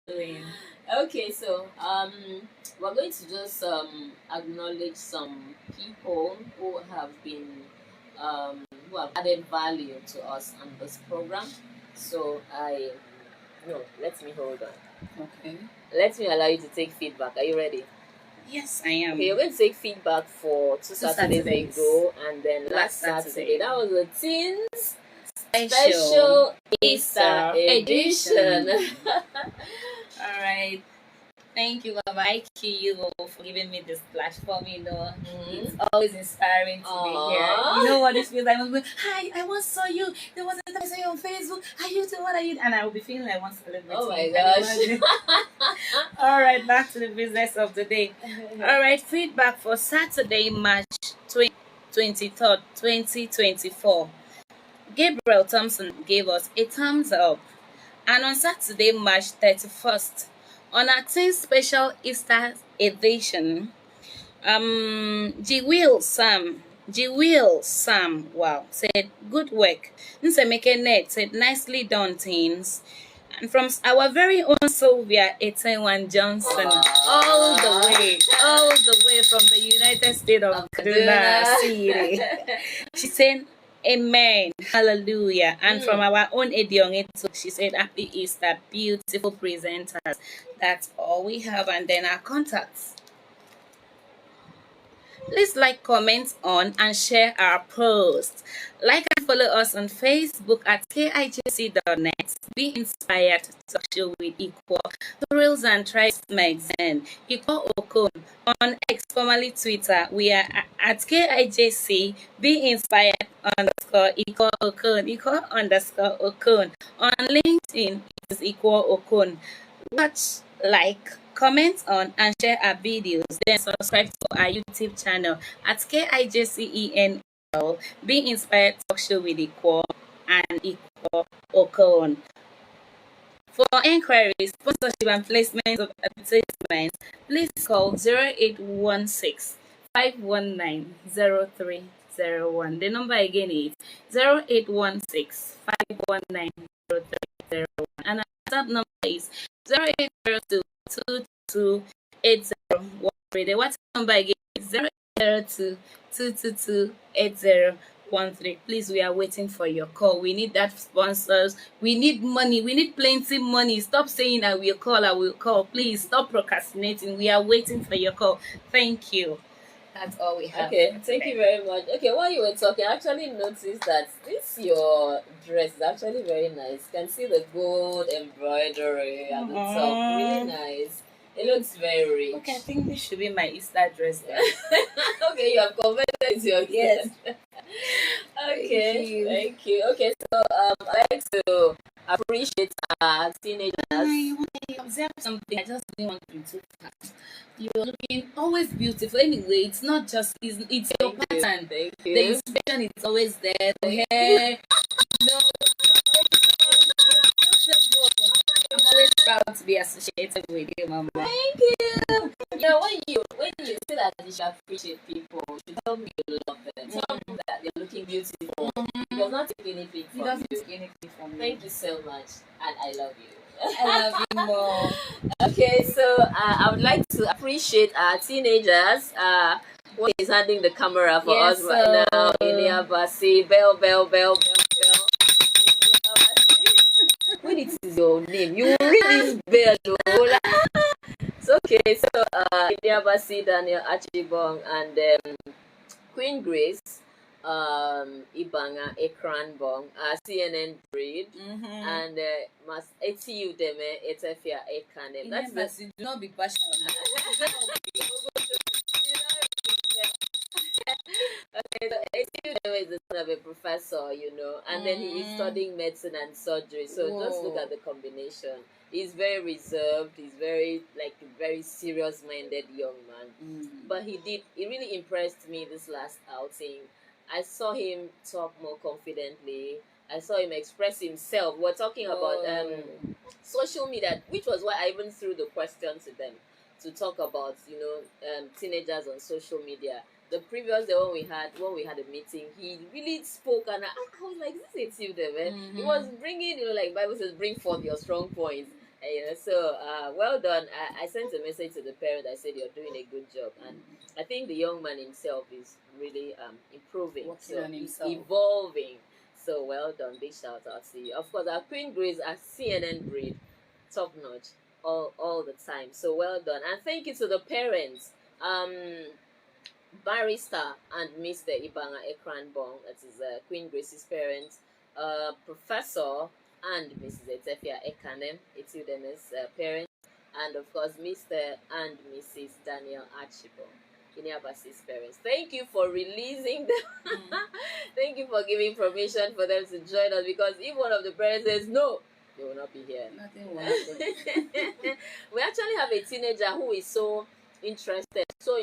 Doing. Okay, so we're going to just acknowledge some people who have added value to us on this program. So I no, let me hold on. Okay. Let me allow you to take feedback. Are you ready? Yes, I am. Okay, you're going to take feedback for two Saturdays Saturdays. ago, and then last Last Saturday. Saturday. That was a teens Special special Easter Easter edition. edition. All right. Thank you, Baba. I thank you for giving me this platform. It's always inspiring to be here. Aww. You know what this feels like? I'm going, hi, I once saw you. There was a time I saw you on Facebook. How you doing? What are you? And I will be feeling like one celebrity. Oh my Can you gosh. imagine? All right, back to the business of the day. All right, feedback for Saturday, March 23rd, 2024. Gabriel Thompson gave us a thumbs up. And on Saturday, March 31st, on our 10th special Easter edition, G Will Sam, wow, said, good work. Nsemeke Net said, nicely done, teens. And from our very own Sylvia Etenwan Johnson, all the way from the United States of Kaduna City. She said, Amen, hallelujah. And from our own Ediong, she said, Happy Easter, beautiful presenters. That's all we have. And then our contacts. Please like, comment on, and share our post. Like and follow us on Facebook at kijc.net. Be inspired to talk show with Equal Thrills and Tribes Magazine. Equal Okon on X, formerly Twitter. We are at KIJC. Be inspired underscore Equal Okon. Equal underscore Okon. On LinkedIn, it is Equal Okon. Watch, like, comment on, and share our videos. Then subscribe to our YouTube channel at KIJCENL. Be inspired talk show with Equal and Equal Okon. For inquiries, sponsorship, and placement of advertisements, please call 0816 519 0301. The number again is 0816 519 0301. And our WhatsApp number is 0802 228013. The WhatsApp number again is 0802 2228013. Please, we are waiting for your call. We need that sponsors. We need money. We need plenty money. Stop saying I will call, I will call. Please stop procrastinating. We are waiting for your call. Thank you. That's all we have. Okay, thank you very much. Okay, while you were talking, I actually noticed that this your dress is actually very nice. You can see the gold embroidery at the top. Really nice. It looks very rich. Okay, I think this should be my Easter dress then. Okay, you have converted it to your Yes. Okay, thank you. Okay, so I like to appreciate our teenagers. I observe something. I just didn't want to be too fast. You're looking always beautiful. Anyway, it's not just it's your pattern. Thank you. The inspiration is always there. The hair. No, I'm always proud to be associated with you, Mama. Thank you. Yeah, when you say that you should appreciate people, you tell me you love them. Tell me that they're looking beautiful. It does not take anything from you. Thank you so much, and I love you. I love you more. Okay, so I would like to appreciate our teenagers. One is handing the camera for us right now. Ilia Basi, bell, bell, bell, bell, bell. Ilia Basi. When it is your name, you read this bell. So okay, so Ilia Basi, Daniel Achibong, and Queen Grace, Ibanga Ekran Bong, CNN breed, and Mas Eti Udeme Etefia Ekanem. That's do not be passionate. Okay, so Eti Udeme is the son of a professor, and then he is studying medicine and surgery. So just look at the combination. He's very reserved. He's very a very serious-minded young man. But he really impressed me this last outing. I saw him talk more confidently. I saw him express himself. We're talking about social media, which was why I even threw the question to them to talk about teenagers on social media. The previous day when we had a meeting, he really spoke, and I was like, "This is you, man." He was bringing, like Bible says, bring forth your strong points. So well done. I sent a message to the parent. I said you're doing a good job, and I think the young man himself is really improving, Working so on he's himself. evolving. So well done. Big shout out to you. Of course, our Queen Grace, our CNN breed, top notch all the time. So well done, and thank you to the parents. Barrister and Mr. Ibanga Ekranbong, that is Queen Grace's parents, Professor and Mrs. Etefia Ekanem, Etudeme's parents, and of course Mr. and Mrs. Daniel Archibald, Iniabasi's parents. Thank you for releasing them. Thank you for giving permission for them to join us, because if one of the parents says no, they will not be here. Nothing will happen. We actually have a teenager who is so interested, so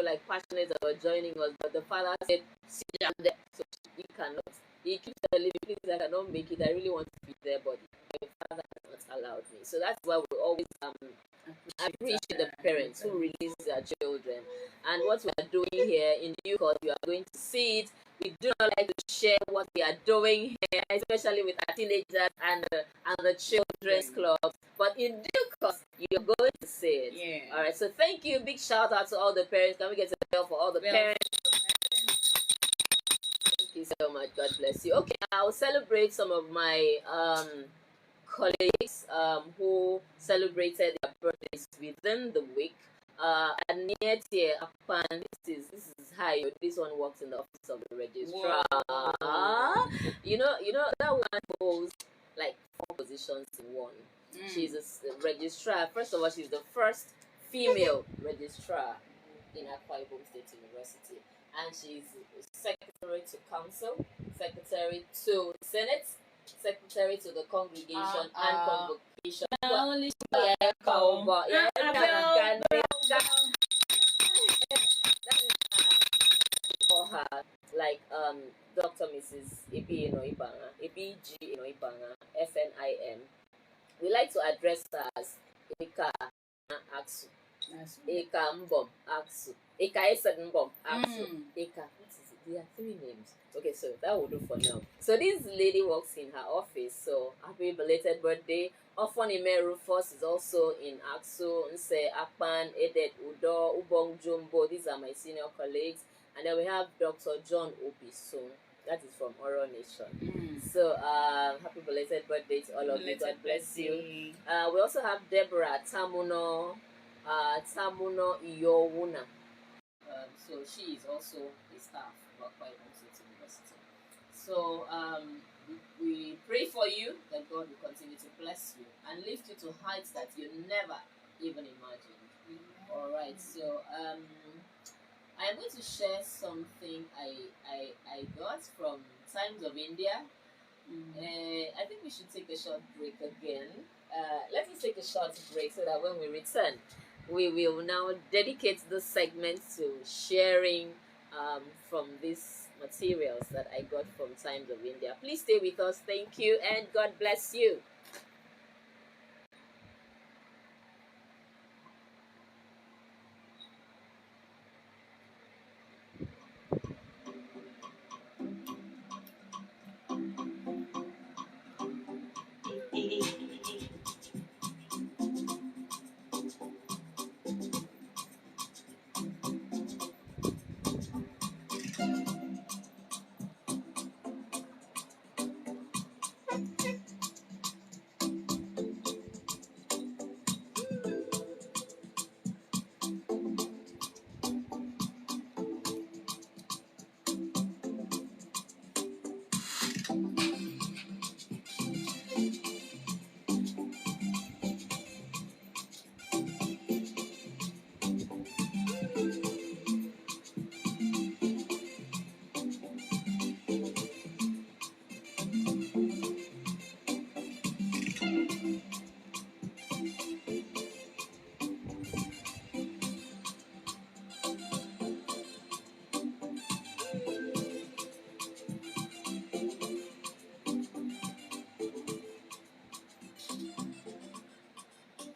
like passionate about joining us, but the father said, "See, I'm there," so he cannot. He keeps telling me, "Please, I cannot make it. I really want to be there, but my father has not allowed me." So that's why we always appreciate the parents who release their children. And what we are doing here in due course, you are going to see it. We do not like to share what we are doing here, especially with our teenagers and the children's clubs. But in due course, you're going to see it. Yeah. All right. So thank you. Big shout out to all the parents. Can we get a bell for all the parents? Thank you so much. God bless you. Okay, I'll celebrate some of my colleagues who celebrated their birthdays within the week. Aniete Apan, this is high. This one works in the office of the registrar. Whoa. You know that one holds like 4 positions in one. She's a registrar. First of all, she's the first female registrar in Akwa Ibom State University, and she's secretary to council, secretary to senate, secretary to the congregation and convocation. Only For her, like Dr. Mrs. Ibi Inoibanga, Ibi G Inoibanga, FNIM. We like to address her as Eka Aksu, Eka Mbom Aksu, Eka Esen Mbom Aksu, Eka. What is it? There are 3 names. Okay, so that will do for now. So this lady works in her office. So happy belated birthday. Ofonime Rufus is also in Aksu, Nse Akpan, Edet Udo, Ubong Jumbo. These are my senior colleagues. And then we have Dr. John Obisun. That is from Oro Nation. So happy belated birthday to all of you. God bless you. We also have Deborah Tamuno Iyowuna. So she is also a staff of Akwa Ibom State University. So we pray for you that God will continue to bless you and lift you to heights that you never even imagined. All right. So I'm going to share something I got from Times of India. I think we should take a short break again. Let us take a short break so that when we return, we will now dedicate this segment to sharing from these materials that I got from Times of India. Please stay with us. Thank you, and God bless you.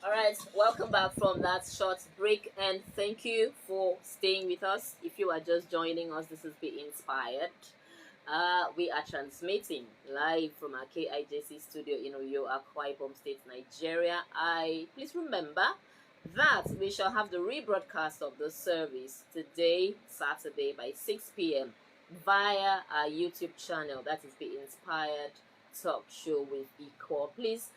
Alright, welcome back from that short break, and thank you for staying with us. If you are just joining us, this is Be Inspired. We are transmitting live from our KIJC studio in Uyo, Akwa Ibom State, Nigeria. Please remember that we shall have the rebroadcast of the service today, Saturday, by 6 p.m. via our YouTube channel. That is the Inspired Talk Show with Equal. Please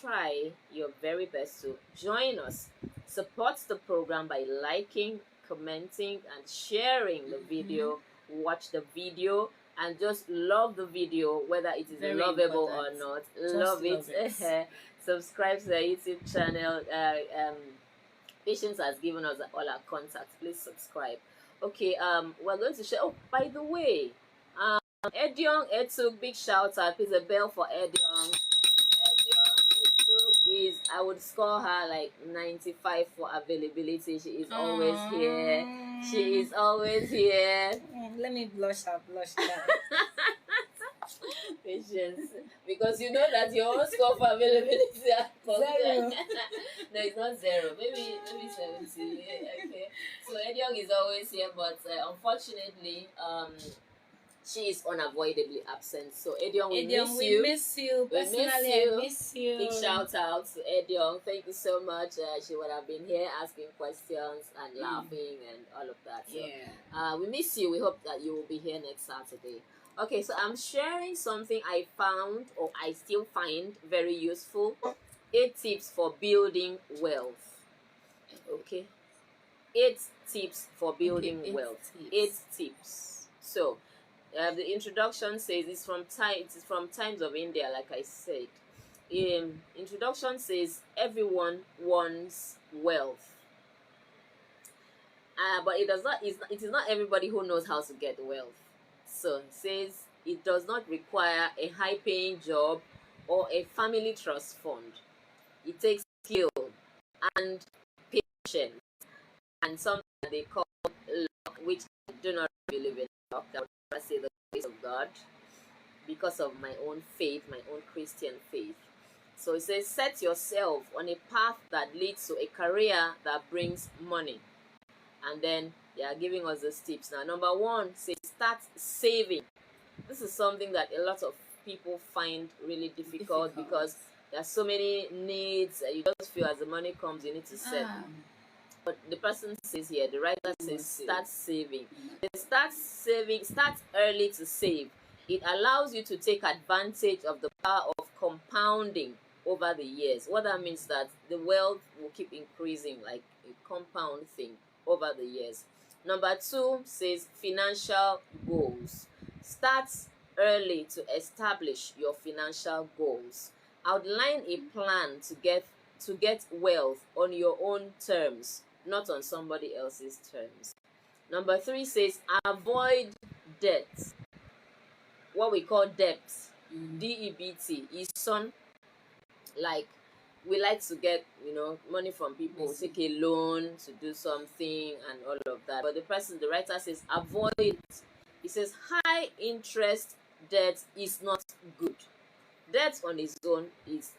try your very best to join us. Support the program by liking, commenting, and sharing the video. Watch the video and just love the video, whether it is Very lovable important. or not. Just Love love it. Subscribe to the YouTube channel. Patience has given us all our contacts. Please subscribe. Okay, we're going to share. Oh, by the way, Ediong Etuk, big shout out. Please, a bell for Ediong. Ediong Etuk is, I would score her like 95 for availability. She is always here. She is always here. Let me blush up, blush down. Patience, because you know that your own score for availability are Zero. No, it's not zero. Maybe 70. Okay. So Ediong is always here, but unfortunately, she is unavoidably absent. So Ediong, we miss you. We miss you. We Personally, miss you. I miss you. Big shout out to Ediong. Thank you so much. She would have been here asking questions and laughing and all of that. So, Yeah. we miss you. We hope that you will be here next Saturday. Okay, so I'm sharing something I found, or I still find, very useful. 8 tips for building wealth. Okay. 8 tips for building wealth. 8 tips. So, the introduction says it is from Times of India, like I said. Introduction says everyone wants wealth, but it is not everybody who knows how to get wealth. So it says it does not require a high-paying job or a family trust fund. It takes skill and patience and something that they call luck, which I do not believe in luck. I would rather say the grace of God, because of my own faith, my own Christian faith. So it says, set yourself on a path that leads to a career that brings money. And then they are giving us those tips. Now, number 1 says start saving. This is something that a lot of people find really difficult because there are so many needs. You just feel as the money comes, you need to save. But the person says here, the writer says, start saving. Start saving, start early to save. It allows you to take advantage of the power of compounding over the years. What that means is that the wealth will keep increasing, like a compound thing over the years. Number 2 says financial goals. Start early to establish your financial goals. Outline a plan to get wealth on your own terms, not on somebody else's terms. Number 3 says avoid debt. What we call debt, D-E-B-T, is son. Like, we like to get, money from people, take a loan to do something and all of that. But the writer says avoid it. He says high interest debt is not good. Debt on its own it's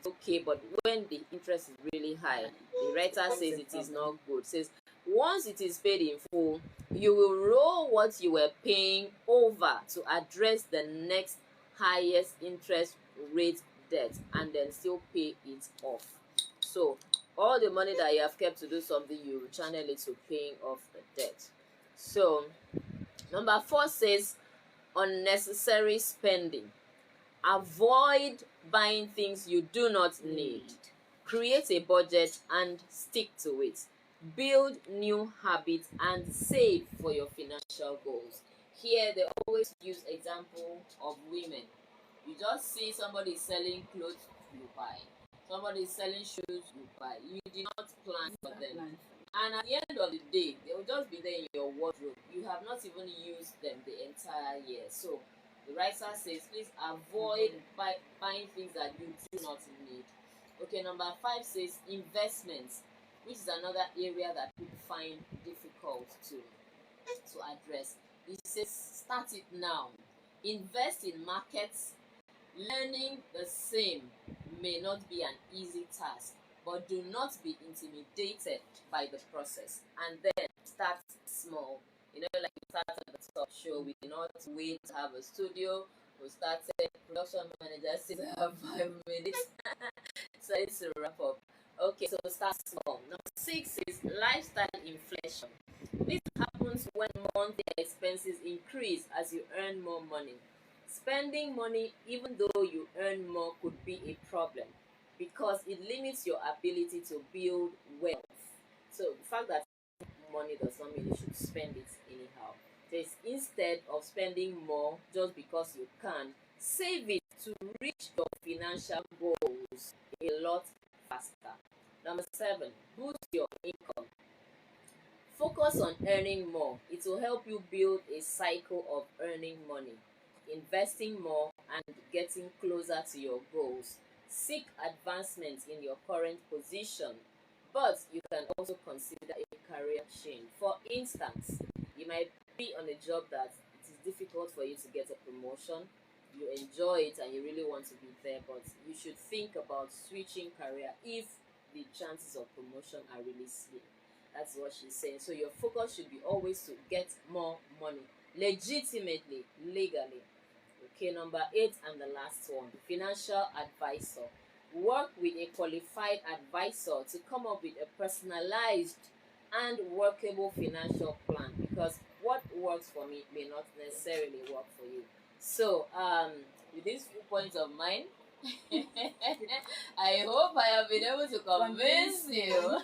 okay, but when the interest is really high, the writer says it is not good. Says once it is paid in full, you will roll what you were paying over to address the next highest interest rate debt and then still pay it off. So all the money that you have kept to do something, you channel it to paying off the debt. So number 4 says unnecessary spending. Avoid buying things you do not need. Create a budget and stick to it. Build new habits and save for your financial goals. Here they always use example of women. You just see somebody selling clothes, you buy. Somebody selling shoes, you buy. You did not plan for them. And at the end of the day, they will just be there in your wardrobe. You have not even used them the entire year. So the writer says, please avoid buying things that you do not need. Okay, number 5 says investments, which is another area that people find difficult to address. It says start it now. Invest in markets. Learning the same may not be an easy task, but do not be intimidated by the process, and then start small. Like start at the top show. We did not wait to have a studio. We started. Production manager says I have 5 minutes, so it's a wrap up. Okay, so start small. Number 6 is lifestyle inflation. This happens when monthly expenses increase as you earn more money. Spending money even though you earn more could be a problem because it limits your ability to build wealth. So the fact that money does not mean you should spend it anyhow. So it's instead of spending more just because you can, save it to reach your financial goals a lot faster. Number 7, boost your income. Focus on earning more. It will help you build a cycle of earning money, investing more, and getting closer to your goals. Seek advancement in your current position, but you can also consider a career change. For instance, you might be on a job that it is difficult for you to get a promotion. You enjoy it and you really want to be there, but you should think about switching career if the chances of promotion are really slim. That's what she's saying. So your focus should be always to get more money legitimately, legally. Okay, number 8 and the last one, financial advisor. Work with a qualified advisor to come up with a personalized and workable financial plan, because what works for me may not necessarily work for you. So, with these few points of mine, I hope I have been able to convince you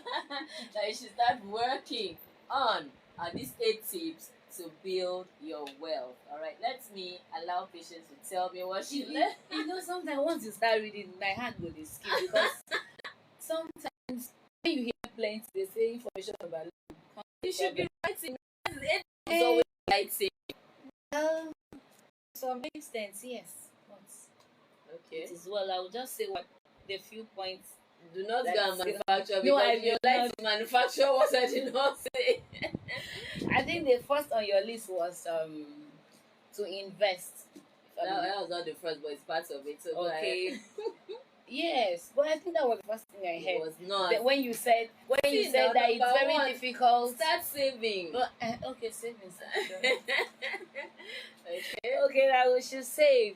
that you should start working on these 8 tips to build your wealth. All right, let me allow Patience to tell me what she learned. Sometimes once you start reading, my hand will be skip because sometimes when you hear plenty, they say information about you should be writing. It's always writing. To some extent, yes. Okay. It is well. I will just say what the few points. Do not go and manufacture because no, I you like to manufacture what I did not say. I think the first on your list was to invest. That was not the first, but it's part of it. So okay. Yes, but I think that was the first thing I heard. It was not. That when you said that it's very difficult. Start saving. But okay, savings. Okay. Okay, that we should save,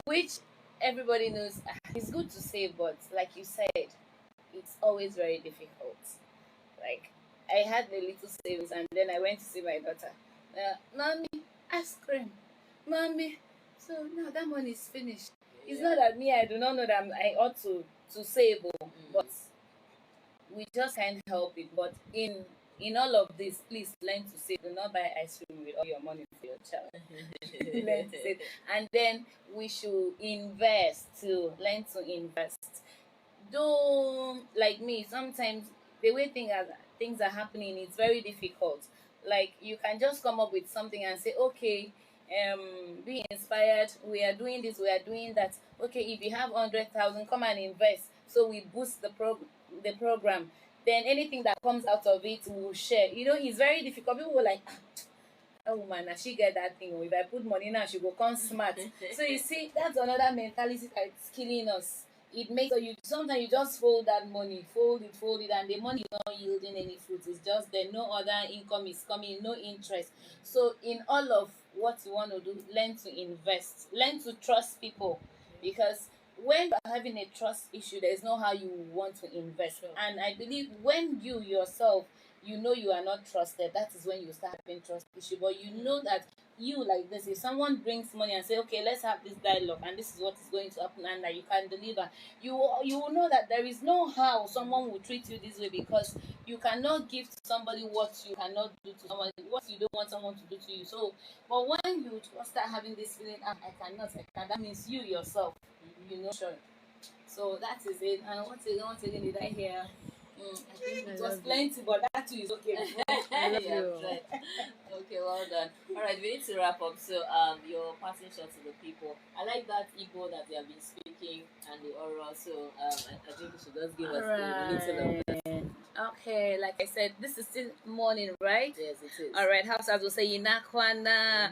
which everybody knows it's good to save, but like you said, it's always very difficult. Like I had a little savings, and then I went to see my daughter. Mommy, ice cream. Mommy, so now that money is finished. It's not that I do not know that I ought to save, but we just can't help it. But in all of this, please learn to save. Do not buy ice cream with all your money for your child. Learn to save. And then we should invest too. Learn to invest. Don't, like me, sometimes the way things are happening, it's very difficult. Like you can just come up with something and say, okay, be inspired, we are doing this, we are doing that. Okay, if you have 100,000, come and invest, so we boost the program. Then anything that comes out of it we will share. It's very difficult. People were like, oh woman, now she get that thing. If I put money now, she will come smart. So you see, that's another mentality that's killing us. It makes so sometimes you just fold that money, fold it, and the money is not yielding any fruit. It's just there, no other income is coming, no interest. So in all of what you want to do, learn to invest, learn to trust people, because when you're having a trust issue, there's no how you want to invest. Sure. And I believe when you yourself, you are not trusted, that is when you start having trust issue. But you know that you, like this, if someone brings money and say, okay, let's have this dialogue and this is what is going to happen, and that you can deliver, you will know that there is no how someone will treat you this way, because you cannot give to somebody what you cannot do to someone, what you don't want someone to do to you. So but when you start having this feeling, I cannot, that means you yourself, sure. So that is it. And once again did I hear? I think it was plenty, but that too is okay. I love you. Right. Okay, well done. All right, we need to wrap up. So, your passing shot to the people. I like that Igbo that they have been speaking and the oral. So, I think you should just give us a little of that. Okay, like I said, this is still morning, right? Yes, it is. All right, Hausas will say Inakwana.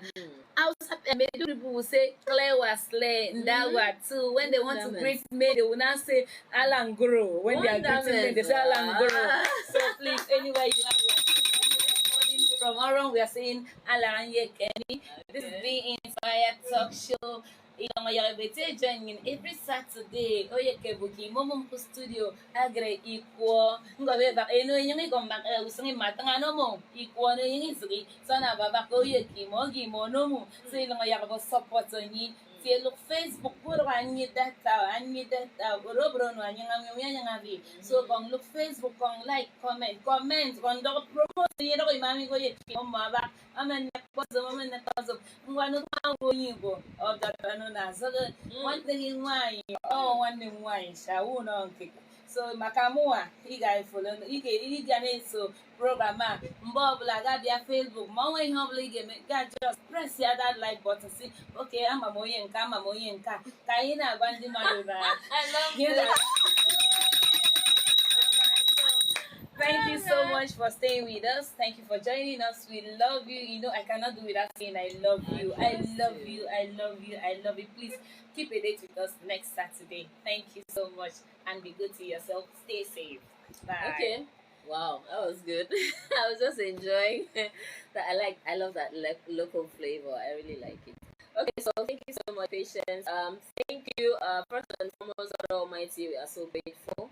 Outside, people will say Klewa Slay, Ndawa too. When they want to greet me, they will not say Alangoro. When they are greeting me, they say Alangoro. So please, anywhere you have your morning from Oron, we are saying Alanye Kenny. This is Be Inspired Talk Show. Ilong ay bete joining every Saturday. Oye kebuki momom ko studio agre ikwo ngobe ba eno yung ikomba usngi matanga no mo ikwo no yung izri sana baba ko ye kimo no mo so ilong ay ko support ni tie look Facebook puro anyi data bro no anyi ngavi so kong look Facebook kong like comment kong do promote ni do imami ko ye kimo ba amen ko zo ngwano ka wo yibo of that ano na so one thing why one thing why sha uno nke so makamua iga follow iga na so program a mgbe ọbụla ga-abịa Facebook ma onwe ihe ọbụla ị ga-eme ga just press ya that like button si okay ama m onye nke ka anyị na-agwa ndị mmadụ na Thank you so much for staying with us. Thank you for joining us. We love you. You know, I cannot do without saying I love you. I love you. I love you. I love you. Please keep a date with us next Saturday. Thank you so much and be good to yourself. Stay safe. Bye. Okay. Wow, that was good. I was just enjoying that. I love that local flavor. I really like it. Okay, so thank you so much, Patience. Thank you. First and foremost, God Almighty, we are so grateful.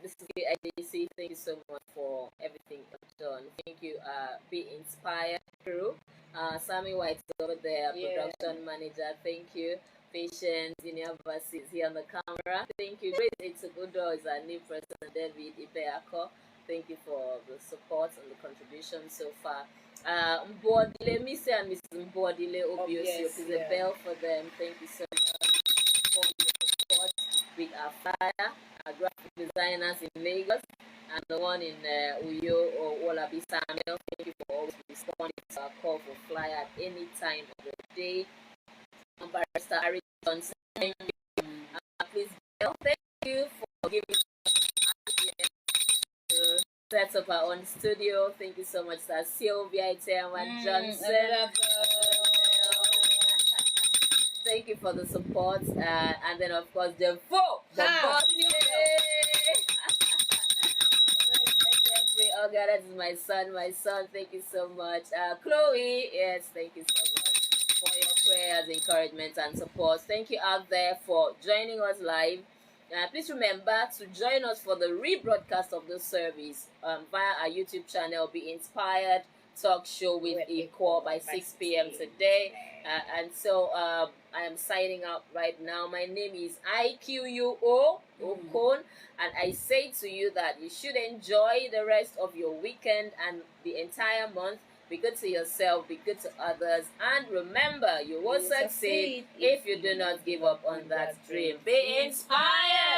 This is KIJC. Thank you so much for everything you've done. Thank you. Be Inspired crew. Sammy White over there, production manager. Thank you. Patience, University is here on the camera. Thank you. Grace Itsugudo is our new president, David Ibeako. Thank you for the support and the contribution so far. Mbodile, Mr. and Mrs. Mbodile Obiosio, is a bell for them. Thank you so much for your support with our flyer, our graphic designers in Lagos, and the one in Uyo or Wolabi Samuel. Thank you for always responding to our call for flyer at any time of the day. Barrister Harry Johnson, thank you. Please, Bill, thank you for giving us to set up our own studio. Thank you so much, Sir Sylvia Iteman Johnson. Thank you for the support. And then, of course, the boss. Oh, God, that is my son. Thank you so much. Chloe, yes, thank you so much for your prayers, encouragement, and support. Thank you out there for joining us live. Please remember to join us for the rebroadcast of this service via our YouTube channel, Be Inspired Talk Show with Equal by 6 p.m. today. And so I am signing out right now. My name is IQUO Okon, and I say to you that you should enjoy the rest of your weekend and the entire month. Be good to yourself, be good to others, and remember, you will succeed if you do not give up on that dream. Be inspired!